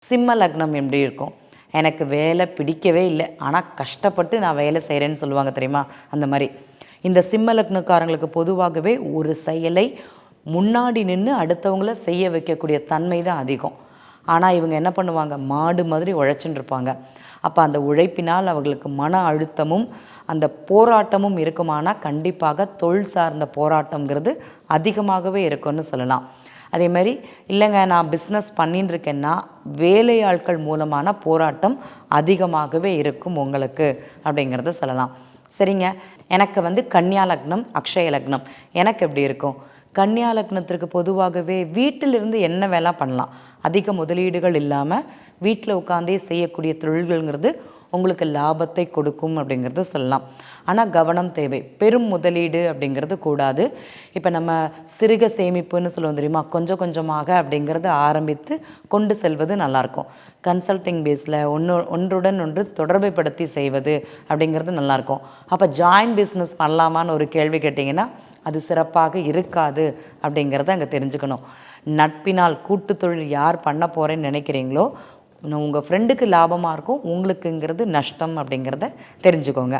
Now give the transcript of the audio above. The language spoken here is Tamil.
சிம்ம லக்னம் எப்படி இருக்கும்? எனக்கு வேலை பிடிக்கவே இல்லை, ஆனால் கஷ்டப்பட்டு நான் வேலை செய்கிறேன்னு சொல்லுவாங்க தெரியுமா? அந்த மாதிரி இந்த சிம்ம லக்னக்காரங்களுக்கு பொதுவாகவே ஒரு செயலை முன்னாடி நின்று அடுத்தவங்கள செய்ய வைக்கக்கூடிய தன்மை தான் அதிகம். ஆனால் இவங்க என்ன பண்ணுவாங்க, மாடு மாதிரி உழைச்சின்னு இருப்பாங்க. அப்போ அந்த உழைப்பினால் அவர்களுக்கு மன அழுத்தமும் அந்த போராட்டமும் இருக்குமானா கண்டிப்பாக தொழில் சார்ந்த போராட்டங்கிறது அதிகமாகவே இருக்குன்னு சொல்லலாம். அதே மாதிரி இல்லைங்க, நான் பிஸ்னஸ் பண்ணின்னு இருக்கேன்னா வேலையாட்கள் மூலமான போராட்டம் அதிகமாகவே இருக்கும் உங்களுக்கு அப்படிங்கிறத சொல்லலாம். சரிங்க, எனக்கு கன்னியா லக்னம், அக்ஷய லக்னம். எனக்கு எப்படி இருக்கும்? கன்னியா லக்னத்திற்கு பொதுவாகவே வீட்டிலிருந்து என்ன வேலை பண்ணலாம், அதிக முதலீடுகள் இல்லாமல் வீட்டில் உட்காந்தே செய்யக்கூடிய தொழில்கள்ங்கிறது உங்களுக்கு லாபத்தை கொடுக்கும் அப்படிங்கிறது சொல்லலாம். ஆனால் கவனம் தேவை, பெரும் முதலீடு அப்படிங்கிறது கூடாது. இப்போ நம்ம சிறுக சேமிப்புன்னு சொல்லுவோம் தெரியுமா, கொஞ்சம் கொஞ்சமாக அப்படிங்கிறது ஆரம்பித்து கொண்டு செல்வது நல்லாயிருக்கும். கன்சல்டிங் பேஸில் ஒன்றுடன் ஒன்று தொடர்புபடுத்தி செய்வது அப்படிங்கிறது நல்லாயிருக்கும். அப்போ ஜாயின்ட் பிஸ்னஸ் பண்ணலாமான்னு ஒரு கேள்வி கேட்டிங்கன்னா அது சிறப்பாக இருக்காது அப்படிங்கிறத அங்கே தெரிஞ்சுக்கணும். நட்பினால் கூட்டு தொழில் யார் பண்ண போகிறேன்னு நினைக்கிறீங்களோ உங்கள் ஃப்ரெண்டுக்கு லாபமாக இருக்கும், உங்களுக்குங்கிறது நஷ்டம் அப்படிங்கிறத தெரிஞ்சுக்கோங்க.